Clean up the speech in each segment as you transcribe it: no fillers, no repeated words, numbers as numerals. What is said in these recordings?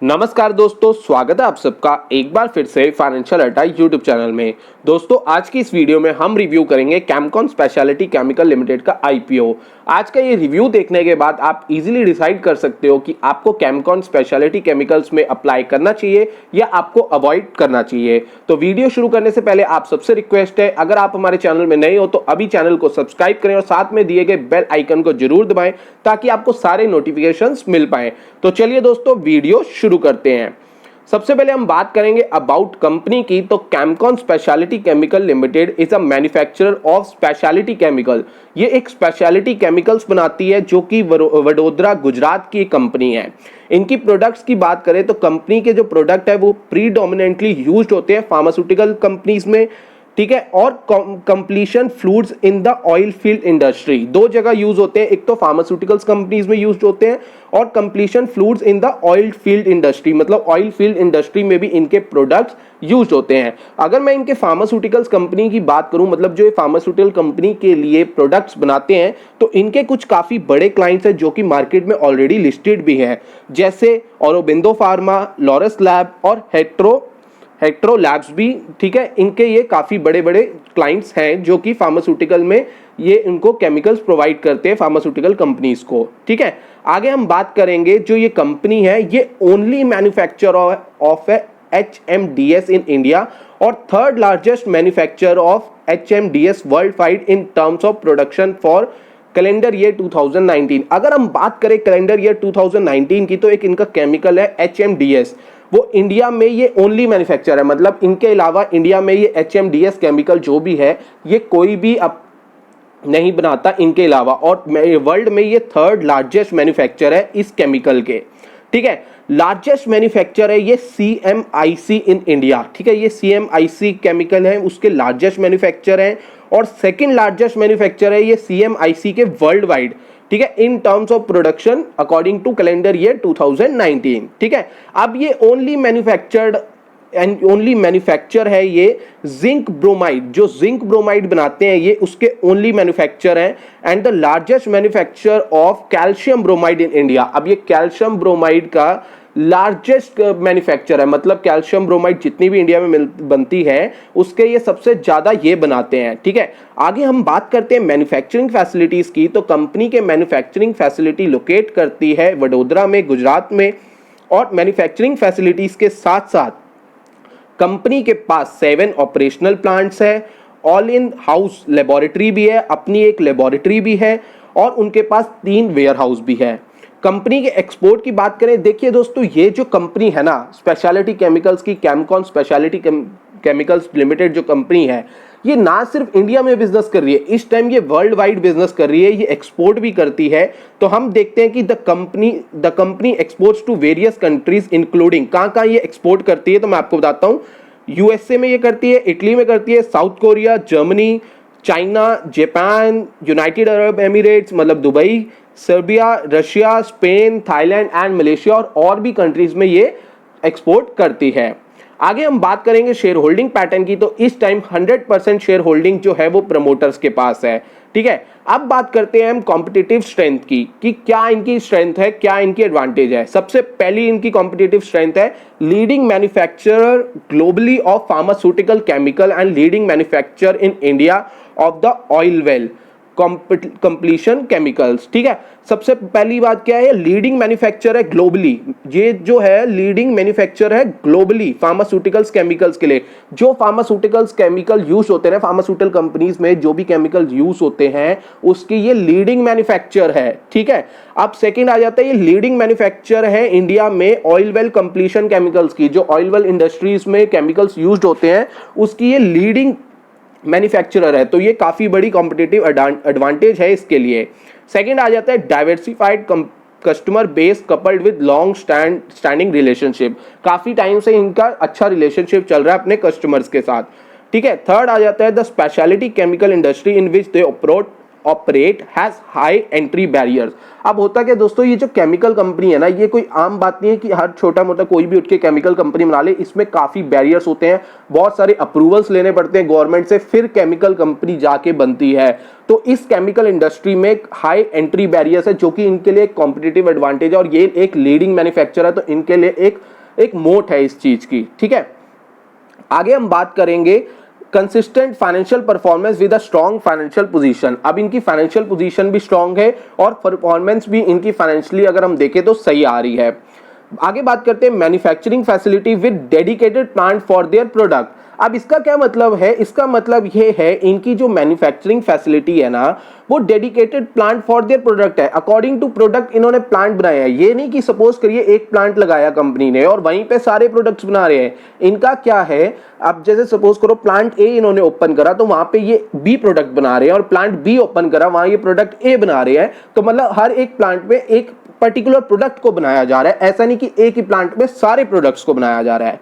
नमस्कार दोस्तों, स्वागत है आप सबका एक बार फिर से फाइनेंशियल अड्डा यूट्यूब चैनल में। दोस्तों, आज की इस वीडियो में हम रिव्यू करेंगे कैमकॉन स्पेशलिटी केमिकल लिमिटेड का आईपीओ। आज का ये रिव्यू देखने के बाद आप इजीली डिसाइड कर सकते हो कि आपको कैमकॉन स्पेशलिटी केमिकल्स में अप्लाई करना चाहिए या आपको अवॉइड करना चाहिए। तो वीडियो शुरू करने से पहले आप सबसे रिक्वेस्ट है, अगर आप हमारे चैनल में नए हो तो अभी चैनल को सब्सक्राइब करें और साथ में दिए गए बेल आइकन को जरूर दबाएं ताकि आपको सारे नोटिफिकेशंस मिल पाए। तो चलिए दोस्तों, वीडियो शुरू करते हैं। सबसे पहले हम बात करेंगे अबाउट कंपनी की। तो Chemcon speciality chemical limited is a manufacturer of speciality chemical. ये एक स्पेशलिटी केमिकल्स बनाती है जो कि वडोदरा गुजरात की कंपनी है। इनकी प्रोडक्ट्स की बात करें तो कंपनी के जो प्रोडक्ट है वो प्रीडोमिनेंटली यूज्ड होते हैं फार्मास्यूटिकल कंपनीज में, ठीक है, और completion fluids in the oil field industry. दो जगह यूज होते हैं, एक तो फार्मास्यूटिकल्स कंपनीज में यूज होते हैं और completion fluids in the oil field industry, मतलब ऑयल फील्ड इंडस्ट्री में भी इनके प्रोडक्ट्स यूज होते हैं। अगर मैं इनके फार्मास्यूटिकल्स कंपनी की बात करूं, मतलब जो ये फार्मास्यूटिकल कंपनी के लिए प्रोडक्ट्स बनाते हैं, तो इनके कुछ काफी बड़े क्लाइंट्स हैं जो कि मार्केट में ऑलरेडी लिस्टेड भी है, जैसे औरोबिंदो फार्मा, लॉरस लैब और हेक्ट्रो लैब्स भी, ठीक है। इनके ये काफी बड़े बड़े क्लाइंट्स हैं जो कि फार्मास्यूटिकल में ये इनको केमिकल्स प्रोवाइड करते हैं फार्मास्यूटिकल कंपनीज को, ठीक है। आगे हम बात करेंगे, जो ये कंपनी है ये only manufacture of HMDS in India और third largest manufacture of HMDS worldwide in terms of production for calendar year 2019। अगर हम बात करें कैलेंडर ईयर 2019 की, तो एक इनका केमिकल है HMDS, वो इंडिया में ये ओनली मैन्युफैक्चर है, मतलब इनके अलावा इंडिया में ये HMDS केमिकल जो भी है ये कोई भी अब नहीं बनाता इनके अलावा, और वर्ल्ड में ये थर्ड लार्जेस्ट मैन्युफैक्चर है इस केमिकल के, ठीक है। लार्जेस्ट मैन्युफैक्चर है ये CMIC इन इंडिया, ठीक है। ये CMIC केमिकल है, उसके लार्जेस्ट मैन्युफैक्चर है, और सेकंड लार्जेस्ट मैन्युफैक्चर है ये CMIC के वर्ल्ड वाइड, ठीक है, in terms of production according to calendar year 2019, ठीक है। अब ये ओनली मैन्युफैक्चर है ये जिंक ब्रोमाइड, जो जिंक ब्रोमाइड बनाते हैं ये उसके ओनली मैन्युफैक्चर हैं, and the largest manufacture of calcium bromide in India. अब ये कैल्शियम ब्रोमाइड का लार्जेस्ट मैन्युफैक्चर है, मतलब कैल्शियम ब्रोमाइड जितनी भी इंडिया में बनती है उसके ये सबसे ज्यादा ये बनाते हैं, ठीक है। आगे हम बात करते हैं मैन्युफैक्चरिंग फैसिलिटीज की। तो कंपनी के मैन्युफैक्चरिंग फैसिलिटी लोकेट करती है वडोदरा में, गुजरात में, और मैन्युफैक्चरिंग फैसिलिटीज के साथ साथ कंपनी के पास 7 ऑपरेशनल प्लांट्स है, ऑल इन हाउस लेबोरेटरी भी है, अपनी एक लेबोरेटरी भी है, और उनके पास 3 वेयर हाउस भी है। कंपनी के एक्सपोर्ट की बात करें, देखिए दोस्तों, ये जो कंपनी है ना स्पेशलिटी केमिकल्स की, कैमकॉन स्पेशलिटी केमिकल्स लिमिटेड जो कंपनी है, ये ना सिर्फ इंडिया में बिजनेस कर रही है, इस टाइम ये वर्ल्ड वाइड बिजनेस कर रही है, ये एक्सपोर्ट भी करती है। तो हम देखते हैं कि the company exports to various countries including, कहाँ ये एक्सपोर्ट करती है, तो मैं आपको बताता हूँ। USA में ये करती है, इटली में करती है, South Korea, Germany, China, Japan, United Arab Emirates मतलब Dubai, Serbia, Russia, Spain, Thailand and Malaysia, और भी कंट्रीज में ये एक्सपोर्ट करती है। आगे हम बात करेंगे शेयर होल्डिंग पैटर्न की। तो इस टाइम 100% शेयर होल्डिंग जो है वो प्रमोटर्स के पास है, ठीक है। अब बात करते हैं हम कॉम्पिटिटिव स्ट्रेंथ की, कि क्या इनकी स्ट्रेंथ है, क्या इनकी एडवांटेज है। सबसे पहली इनकी कॉम्पिटिटिव स्ट्रेंथ है leading manufacturer globally of pharmaceutical chemical and leading manufacture in India of the oil well completion chemicals, ठीक है। सबसे पहली बात क्या है, लीडिंग मैन्युफैक्चर है ग्लोबली, ये जो है लीडिंग मैन्युफैक्चर है ग्लोबली फार्मास्यूटिकल्स केमिकल्स के लिए। जो फार्मास्यूटिकल्स केमिकल यूज होते हैं फार्मास्यूटिकल कंपनीज में, जो भी केमिकल यूज होते हैं उसकी ये लीडिंग मैन्युफैक्चर है, ठीक है। अब सेकंड आ जाता है, ये लीडिंग मैन्युफैक्चर है इंडिया में ऑयल वेल कंप्लीशन केमिकल्स की, जो ऑयल वेल इंडस्ट्रीज में केमिकल्स यूज होते हैं उसकी ये लीडिंग मैन्युफैक्चरर है। तो ये काफी बड़ी कॉम्पिटिटिव एडवांटेज है इसके लिए। सेकंड आ जाता है diversified customer base coupled with long standing relationship, काफी टाइम से इनका अच्छा रिलेशनशिप चल रहा है अपने कस्टमर्स के साथ, ठीक है। थर्ड आ जाता है the speciality chemical industry in which they operate has high entry barriers. अब होता क्या दोस्तों, ये जो केमिकल कंपनी है ना, ये कोई आम बात नहीं है कि हर छोटा मोटा कोई भी उठ के केमिकल कंपनी बना ले। इसमें काफी बैरियर्स होते हैं, बहुत सारे अप्रूवल्स लेने पड़ते हैं गवर्नमेंट से, फिर केमिकल कंपनी जाके बनती है। तो इस केमिकल इंडस्ट्री में हाई एंट्री बैरियर्स है, जो कि इनके लिए एक कॉम्पिटिटिव एडवांटेज है, और ये एक लीडिंग मैन्युफैक्चरर है, तो इनके लिए एक मोट है इस चीज की। ठीक है, आगे हम बात करेंगे consistent financial performance with a strong financial position. अब इनकी फाइनेंशियल पोजीशन भी स्ट्रॉन्ग है और परफॉर्मेंस भी इनकी फाइनेंशियली अगर हम देखें तो सही आ रही है। आगे बात करते हैं manufacturing facility with dedicated plant for their product. अब इसका क्या मतलब है, इसका मतलब ये है इनकी जो मैन्युफैक्चरिंग फैसिलिटी है ना, वो dedicated plant for their product है। अकॉर्डिंग टू प्रोडक्ट इन्होंने प्लांट बनाया है, ये नहीं कि सपोज करिए एक प्लांट लगाया कंपनी ने और वहीं पे सारे प्रोडक्ट्स बना रहे हैं। इनका क्या है, अब जैसे सपोज करो प्लांट ए इन्होंने ओपन करा तो वहां पे ये बी प्रोडक्ट बना रहे हैं, और प्लांट बी ओपन करा वहां ये प्रोडक्ट ए बना रहे हैं। तो मतलब हर एक प्लांट में एक पर्टिकुलर प्रोडक्ट को बनाया जा रहा है, ऐसा नहीं कि एक ही प्लांट में सारे प्रोडक्ट्स को बनाया जा रहा है।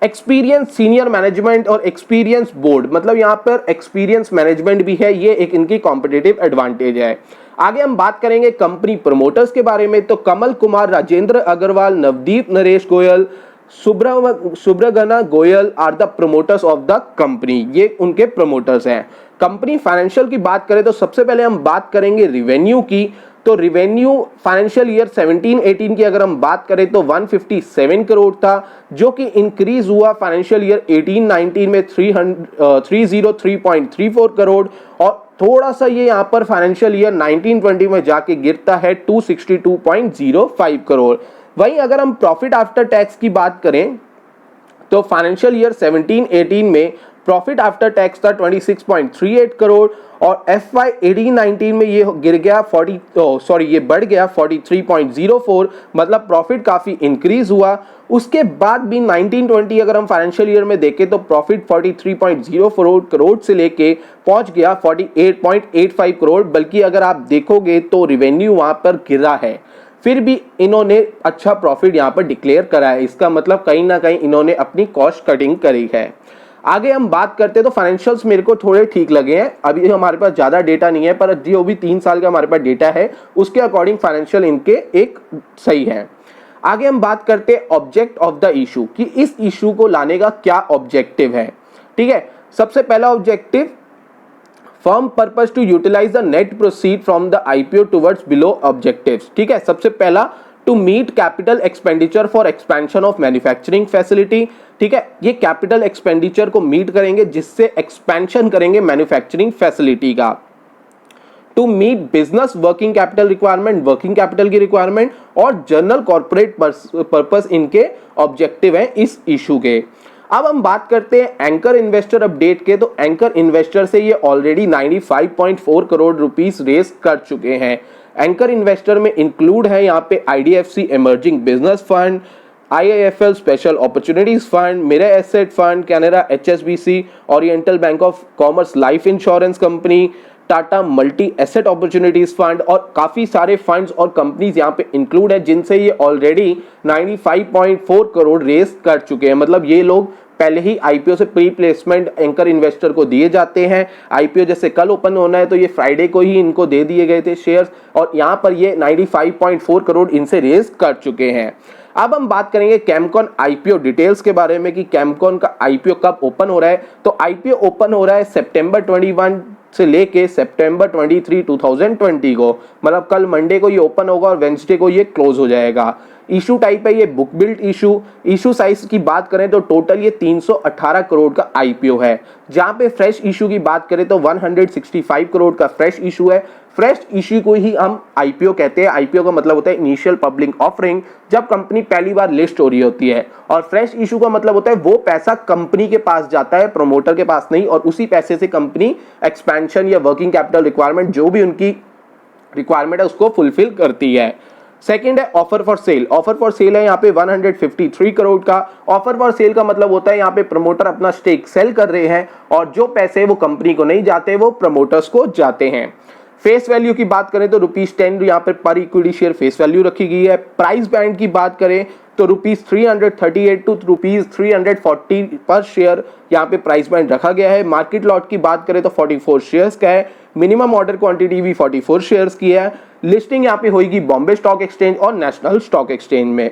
एक्सपीरियंस सीनियर मैनेजमेंट और एक्सपीरियंस बोर्ड, मतलब यहाँ पर एक्सपीरियंस मैनेजमेंट भी है, ये एक इनकी कॉम्पिटिटिव एडवांटेज है। आगे हम बात करेंगे कंपनी प्रमोटर्स के बारे में। तो Kamal Kumar, Rajendra Agarwal, Navdeep Naresh Goyal, Subragna Goyal are the promoters of the company, ये उनके प्रमोटर्स हैं। कंपनी फाइनेंशियल की बात करें तो सबसे पहले हम बात करेंगे रिवेन्यू की। तो रिवेन्यू फाइनेंशियल ईयर 17-18 की अगर हम बात करें तो 157 करोड़ था, जो कि इंक्रीज हुआ फाइनेंशियल ईयर 18-19 में 303.34 करोड़, और थोड़ा सा ये यहाँ पर फाइनेंशियल ईयर 19-20 में जाके गिरता है 262.05 करोड़। वहीं अगर हम प्रॉफिट आफ्टर टैक्स की बात करें तो फाइनेंशियल ईयर 17-18 में प्रॉफिट आफ्टर टैक्स था 26.38 करोड़, और FY 18-19 में ये गिर गया ये बढ़ गया 43.04, मतलब प्रॉफिट काफी इंक्रीज हुआ। उसके बाद भी 19-20 अगर हम फाइनेंशियल ईयर में देखें तो प्रॉफिट 43.04 करोड़ से लेके पहुंच गया 48.85 करोड़, बल्कि अगर आप देखोगे तो रिवेन्यू वहां पर गिरा है, फिर भी इन्होंने अच्छा प्रॉफिट यहां पर डिक्लेयर करा है। इसका मतलब कहीं ना कहीं इन्होंने अपनी कॉस्ट कटिंग करी है। आगे हम बात करते हैं तो फाइनेंशियल्स मेरे को थोड़े ठीक लगे हैं। अभी हमारे पास ज्यादा डेटा नहीं है, पर जो भी 3 साल का हमारे पास डेटा है उसके अकॉर्डिंग फाइनेंशियल इनके एक सही है। आगे हम बात करते हैं ऑब्जेक्ट ऑफ द इशू, कि इस इशू को लाने का क्या ऑब्जेक्टिव है। ठीक है, सबसे पहला objective, firm purpose to utilise the net proceed from the IPO towards below objectives. ठीक है, सबसे पहला to meet capital expenditure for expansion of manufacturing facility. ठीक है, ये कैपिटल एक्सपेंडिचर को मीट करेंगे जिससे एक्सपेंशन करेंगे मैन्युफैक्चरिंग फैसिलिटी का। To meet business working capital requirement, working capital की रिक्वायरमेंट, और जनरल कॉर्पोरेट पर्पस इनके ऑब्जेक्टिव हैं इस इशू के। अब हम बात करते हैं एंकर इन्वेस्टर अपडेट के। तो एंकर इन्वेस्टर से ये ऑलरेडी 95.4 करोड़ रुपीस रेस कर चुके हैं। एंकर इन्वेस्टर में इंक्लूड है यहाँ पे IDFC emerging business fund, IIFL special opportunities fund, Mirae asset fund, Canara HSBC, oriental bank of commerce life insurance company, Tata multi asset opportunities fund, और काफी सारे फंड्स और कंपनीज यहाँ पे इंक्लूड है, जिनसे ये ऑलरेडी 95.4 करोड़ रेस कर चुके हैं। मतलब ये लोग पहले ही आईपीओ से प्री प्लेसमेंट एंकर इन्वेस्टर को दिए जाते हैं। आईपीओ जैसे कल ओपन होना है तो ये फ्राइडे को ही इनको दे दिए गए थे शेयर्स, और यहाँ पर ये 95.4 करोड़ इनसे रेस कर चुके हैं। अब हम बात करेंगे कैमकॉन आईपीओ डिटेल्स के बारे में कि कैमकॉन का आईपीओ कब ओपन हो रहा है। तो आईपीओ ओपन हो रहा है सितंबर 21 से लेके सितंबर 23 2020 को, मतलब कल मंडे को ये ओपन होगा और वेंसडे को ये क्लोज हो जाएगा। इशू टाइप है ये book build issue. Issue size की बात करें तो टोटल ये 318 करोड़ का आईपीओ है। जहां पे फ्रेश इशू की बात करें तो 165 करोड़ का फ्रेश इशू है। फ्रेश इशू को ही हम आईपीओ कहते हैं। आईपीओ का मतलब होता है इनिशियल पब्लिक ऑफरिंग, जब कंपनी पहली बार लिस्ट हो रही होती है, और फ्रेश इशू का मतलब होता है वो पैसा कंपनी के पास जाता है, प्रमोटर के पास नहीं, और उसी पैसे से कंपनी एक्सपेंशन या वर्किंग कैपिटल रिक्वायरमेंट जो भी उनकी रिक्वायरमेंट है उसको फुलफिल करती है। सेकंड है offer for sale. Offer for sale है यहाँ पे 153 करोड़ का। ऑफर फॉर सेल का मतलब होता है यहाँ पे प्रमोटर अपना स्टेक सेल कर रहे हैं और जो पैसे वो कंपनी को नहीं जाते वो प्रमोटर्स को जाते हैं। फेस वैल्यू की बात करें तो ₹10 यहाँ पर इक्विटी शेयर फेस वैल्यू रखी गई है। प्राइस बैंड की बात करें तो ₹338 टू ₹340 पर शेयर यहाँ पे प्राइस बैंड रखा गया है। मार्केट लॉट की बात करें तो 44 शेयर्स का है। मिनिमम ऑर्डर क्वांटिटी भी 44 शेयर्स की है। लिस्टिंग यहाँ पे होगी बॉम्बे स्टॉक एक्सचेंज और नेशनल स्टॉक एक्सचेंज में।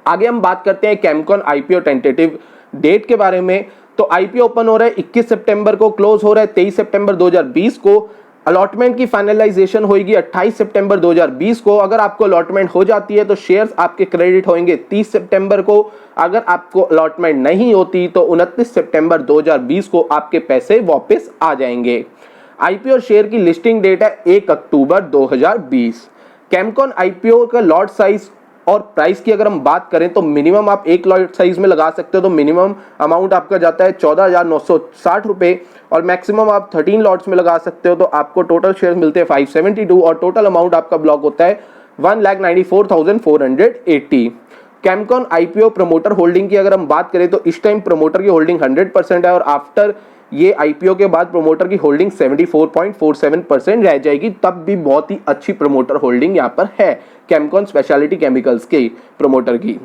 आगे हम बात करते हैं कैमकॉन आईपीओ टेंटेटिव डेट के बारे में। तो आईपीओ ओपन हो रहा है 21 सितंबर को, क्लोज हो रहा है 23 सितंबर 2020 को। अलॉटमेंट की फाइनलाइजेशन होगी 28 सितंबर 2020 को। अगर आपको अलॉटमेंट हो जाती है तो शेयर्स आपके क्रेडिट होंगे 30 सितंबर को। अगर आपको अलॉटमेंट नहीं होती तो 29 सितंबर 2020 को आपके पैसे वापस आ जाएंगे। आईपीओ शेयर की लिस्टिंग डेट है 1 अक्टूबर 2020। कैमकॉन आईपीओ का लॉट साइज और प्राइस की अगर हम बात करें तो मिनिमम आप एक लॉट साइज में लगा सकते हो तो मिनिमम अमाउंट आपका जाता है 14,960 रुपए और मैक्सिमम आप 13 लॉट्स में लगा सकते हो तो आपको टोटल शेयर मिलते हैं 572 और टोटल अमाउंट आपका ब्लॉक होता है 1,94,480। कैमकॉन आईपीओ प्रमोटर होल्डिंग की अगर हम बात करें तो इस टाइम प्रमोटर की होल्डिंग 100% है और आफ्टर ये आईपीओ के बाद प्रमोटर की होल्डिंग 74.47% रह जाएगी। तब भी बहुत ही अच्छी प्रमोटर होल्डिंग यहाँ पर है कैमकॉन स्पेशलिटी केमिकल्स के प्रमोटर की।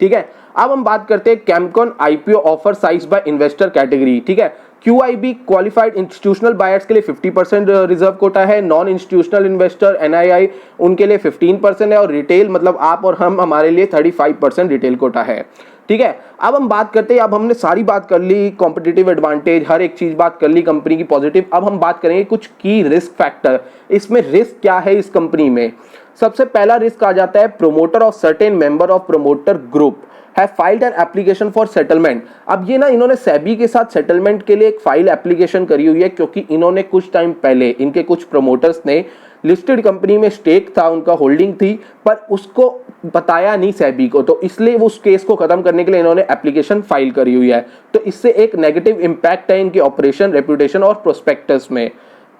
ठीक है, अब हम बात करते हैं Chemcon IPO offer size by investor category. ठीक है, क्यूआईबी क्वालिफाइड इंस्टीट्यूशनल बायर्स के लिए 50% रिजर्व कोटा है। नॉन इंस्टीट्यूशनल इन्वेस्टर एनआईआई उनके लिए 15% है और रिटेल मतलब आप और हम हमारे लिए 35% रिटेल कोटा है। ठीक है, अब हम बात करते हैं, अब हमने सारी बात कर ली, कॉम्पिटिटिव एडवांटेज हर एक चीज बात कर ली कंपनी की पॉजिटिव। अब हम बात करेंगे कुछ की रिस्क फैक्टर, इसमें रिस्क क्या है इस कंपनी में। सबसे पहला रिस्क आ जाता है promoter of certain member of promoter group है filed an application for settlement. अब ये ना इन्होंने सेबी के साथ सेटलमेंट के लिए एक फाइल एप्लीकेशन करी हुई है क्योंकि इन्होंने कुछ टाइम पहले इनके कुछ प्रोमोटर्स ने लिस्टेड कंपनी में स्टेक था, उनका होल्डिंग थी, पर उसको बताया नहीं सेबी को, तो इसलिए वो उस केस को खत्म करने के लिए इन्होंने एप्लीकेशन फाइल करी हुई है। तो इससे एक नेगेटिव इंपैक्ट है इनके ऑपरेशन, रेपुटेशन और प्रोस्पेक्टस में।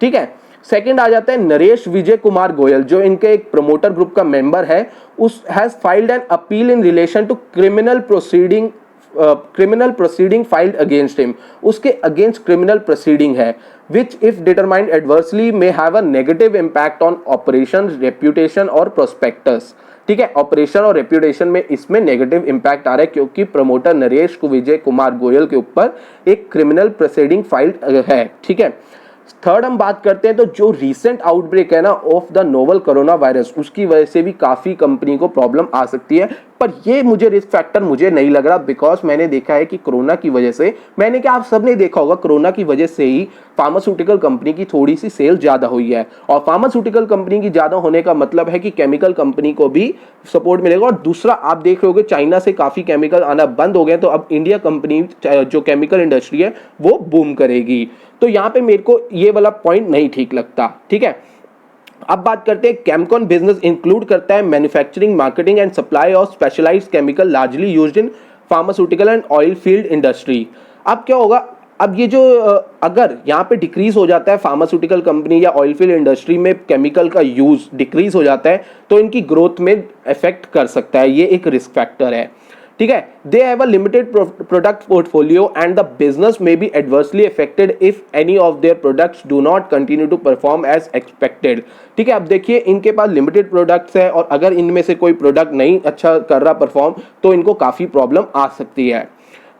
ठीक है, सेकंड आ जाता है नरेश विजय कुमार गोयल जो इनके एक प्रमोटर ग्रुप का मेंबर है, उस has filed an appeal in relation to criminal proceeding filed against him. उसके अगेंस्ट क्रिमिनल प्रोसीडिंग है which if determined adversely may have a negative impact on operations, reputation और prospectus। ठीक है, operation और reputation में इसमें नेगेटिव इंपैक्ट आ रहा है क्योंकि प्रमोटर नरेश विजय कुमार गोयल के ऊपर एक क्रिमिनल प्रोसीडिंग फाइल है। ठीक है, थर्ड हम बात करते हैं तो जो रीसेंट आउटब्रेक है ना of the novel corona virus, उसकी वजह से भी काफी कंपनी को प्रॉब्लम आ सकती है, पर ये मुझे रिस्क फैक्टर मुझे नहीं लग रहा बिकॉज मैंने देखा है कि कोरोना की वजह से, मैंने क्या आप सबने देखा होगा, कोरोना की वजह से ही फार्मास्यूटिकल कंपनी की थोड़ी सी सेल ज्यादा हुई है और फार्मास्यूटिकल कंपनी की ज्यादा होने का मतलब है कि केमिकल कंपनी को भी सपोर्ट मिलेगा। और दूसरा आप देख रहे होगे चाइना से काफी केमिकल आना बंद हो गए, तो अब इंडिया कंपनी जो केमिकल इंडस्ट्री है वो बूम करेगी। तो यहाँ पे मेरे को ये वाला पॉइंट नहीं ठीक लगता। ठीक है, अब बात करते हैं कैमकॉन बिजनेस इंक्लूड करता है manufacturing, marketing and supply of specialised chemical largely used in pharmaceutical and oil field industry. अब क्या होगा, अब ये जो अगर यहाँ पे डिक्रीज हो जाता है फार्मास्यूटिकल कंपनी या ऑयल फील्ड इंडस्ट्री में केमिकल का यूज डिक्रीज हो जाता है तो इनकी ग्रोथ में इफेक्ट कर सकता है, ये एक रिस्क फैक्टर है। ठीक है, they have a limited product portfolio and the business may be adversely affected if any of their products do not continue to perform as expected. ठीक है, अब देखिए इनके पास लिमिटेड प्रोडक्ट्स है और अगर इनमें से कोई प्रोडक्ट नहीं अच्छा कर रहा परफॉर्म तो इनको काफी प्रॉब्लम आ सकती है।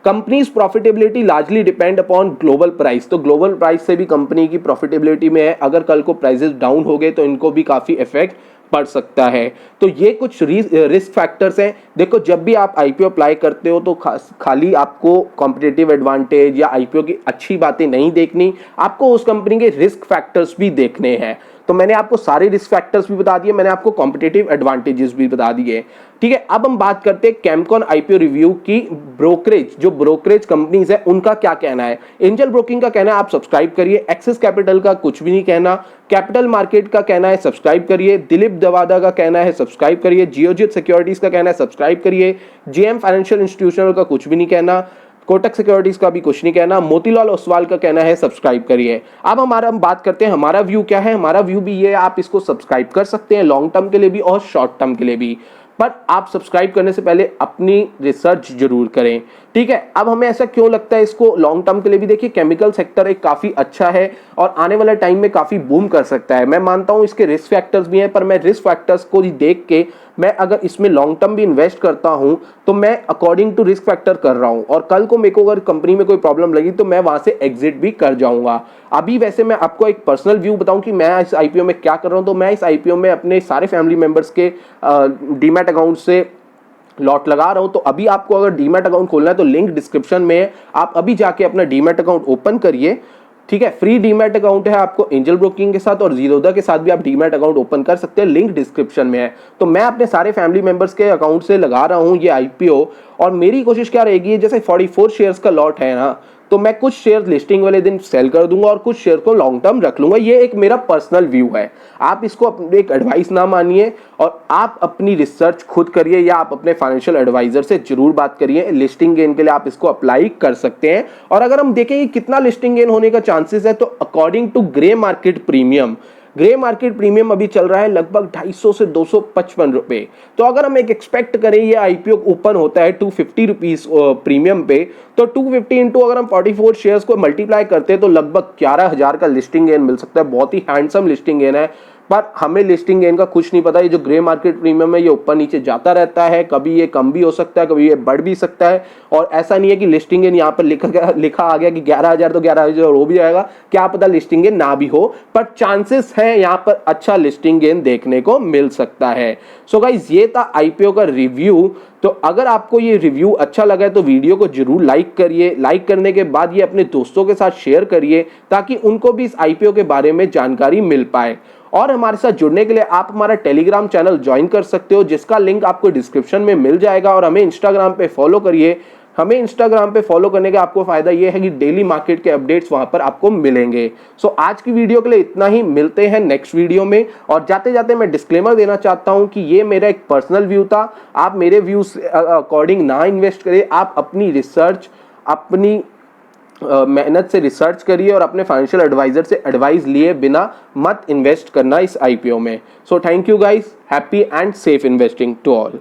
Companies profitability largely depend upon global price, तो ग्लोबल प्राइस से भी कंपनी की प्रॉफिटेबिलिटी में है, अगर कल को प्राइसेस डाउन हो गए तो इनको भी काफी इफेक्ट पड़ सकता है। तो ये कुछ रिस्क फैक्टर्स हैं। देखो जब भी आप आईपीओ अप्लाई करते हो तो खाली आपको कॉम्पिटिटिव एडवांटेज या आईपीओ की अच्छी बातें नहीं देखनी, आपको उस कंपनी के रिस्क फैक्टर्स भी देखने हैं। तो मैंने आपको सारे रिस्क फैक्टर्स भी बता दिए, मैंने आपको कॉम्पिटिटिव एडवांटेजेस भी बता दिए। ठीक है, अब हम बात करते हैं कैमकॉन आईपीओ रिव्यू की ब्रोकरेज, जो ब्रोकरेज कंपनीज है उनका क्या कहना है। एंजल ब्रोकिंग का कहना है आप सब्सक्राइब करिए, एक्सिस कैपिटल का कुछ भी नहीं कहना, कैपिटल मार्केट का कहना है सब्सक्राइब करिए, दिलीप दवादा का कहना है सब्सक्राइब करिए, जियोजित सिक्योरिटीज का कहना है सब्सक्राइब करिए, जेएम फाइनेंशियल इंस्टीट्यूशनल का कुछ भी नहीं कहना, कोटक सिक्योरिटीज का भी कुछ नहीं कहना, मोतीलाल ओसवाल का कहना है सब्सक्राइब करिए। अब हम बात करते हैं हमारा व्यू क्या है। हमारा व्यू भी ये है, आप इसको सब्सक्राइब कर सकते हैं लॉन्ग टर्म के लिए भी और शॉर्ट टर्म के लिए भी। पर आप सब्सक्राइब करने से पहले अपनी रिसर्च जरूर करें, ठीक है। अब हमें ऐसा क्यों लगता है इसको लॉन्ग टर्म के लिए भी, देखिए केमिकल सेक्टर एक काफी अच्छा है और आने वाले टाइम में काफी बूम कर सकता है। मैं मानता हूं इसके रिस्क फैक्टर्स भी हैं, पर मैं रिस्क फैक्टर्स को ही देख के मैं अगर इसमें लॉन्ग टर्म भी इन्वेस्ट करता हूं तो मैं अकॉर्डिंग टू रिस्क फैक्टर कर रहा हूं, और कल को मेरे को अगर कंपनी में कोई प्रॉब्लम लगी तो मैं वहां से एग्जिट भी कर जाऊंगा। अभी वैसे मैं आपको एक पर्सनल व्यू बताऊं कि मैं इस आईपीओ में क्या कर रहा हूं, तो मैं इस आईपीओ में अपने सारे फैमिली मेंबर्स के डीमैट अकाउंट से लॉट लगा रहा हूं। तो अभी आपको अगर डीमैट अकाउंट खोलना है तो लिंक डिस्क्रिप्शन में है, आप अभी जाके अपना डीमैट अकाउंट ओपन करिए, ठीक है। फ्री डीमैट अकाउंट है आपको एंजल ब्रोकिंग के साथ, और जीरोधा के साथ भी आप डीमैट अकाउंट ओपन कर सकते हैं, लिंक डिस्क्रिप्शन में है। तो मैं अपने सारे फैमिली मेंबर्स के अकाउंट से लगा रहा हूं ये आईपीओ, और मेरी कोशिश क्या रहेगी, जैसे 44 शेयर्स का लॉट है ना, तो मैं कुछ शेयर लिस्टिंग वाले दिन सेल कर दूंगा और कुछ शेयर को लॉन्ग टर्म रख लूंगा। ये एक मेरा पर्सनल व्यू है, आप इसको एक एडवाइस ना मानिए, और आप अपनी रिसर्च खुद करिए या आप अपने फाइनेंशियल एडवाइजर से जरूर बात करिए। लिस्टिंग गेन के लिए आप इसको अप्लाई कर सकते हैं। और अगर हम देखें कि कितना लिस्टिंग गेन होने का चांसेस है, तो according to grey market premium, grey market premium अभी चल रहा है लगभग 250 से 255 रुपए। तो अगर हम एक एक्सपेक्ट करें ये आईपीओ ओपन होता है 250 रुपीज प्रीमियम पे, तो 250 इंटू अगर हम 44 शेयर्स को मल्टीप्लाई करते हैं तो लगभग 11,000 का लिस्टिंग गेन मिल सकता है। बहुत ही हैंडसम लिस्टिंग गेन है, पर हमें लिस्टिंग गेन का कुछ नहीं पता। ये जो ग्रे मार्केट प्रीमियम है ये ऊपर नीचे जाता रहता है, कभी ये कम भी हो सकता है, कभी ये बढ़ भी सकता है। और ऐसा नहीं है कि लिस्टिंग गेन यहाँ पर लिखा आ गया कि 11,000 तो 11,000 हो भी जाएगा, क्या पता लिस्टिंग गेन ना भी हो, पर चांसेस है यहाँ पर अच्छा लिस्टिंग गेन देखने को मिल सकता है। सो गाइस, ये था आईपीओ का रिव्यू। तो अगर आपको ये रिव्यू अच्छा लगा है तो वीडियो को जरूर लाइक करिए, लाइक करने के बाद ये अपने दोस्तों के साथ शेयर करिए ताकि उनको भी इस आईपीओ के बारे में जानकारी मिल पाए। और हमारे साथ जुड़ने के लिए आप हमारा टेलीग्राम चैनल ज्वाइन कर सकते हो, जिसका लिंक आपको डिस्क्रिप्शन में मिल जाएगा। और हमें इंस्टाग्राम पे फॉलो करिए। हमें इंस्टाग्राम पे फॉलो करने का आपको फायदा ये है कि डेली मार्केट के अपडेट्स वहां पर आपको मिलेंगे। सो आज की वीडियो के लिए इतना ही, मिलते हैं नेक्स्ट वीडियो में। और जाते जाते मैं डिस्क्लेमर देना चाहता हूं कि ये मेरा एक पर्सनल व्यू था, आप मेरे व्यूज अकॉर्डिंग ना इन्वेस्ट करें। आप अपनी रिसर्च, अपनी मेहनत से रिसर्च करिए और अपने फाइनेंशियल एडवाइजर से एडवाइस लिए बिना मत इन्वेस्ट करना इस आईपीओ में। So thank you guys, happy and safe investing to all.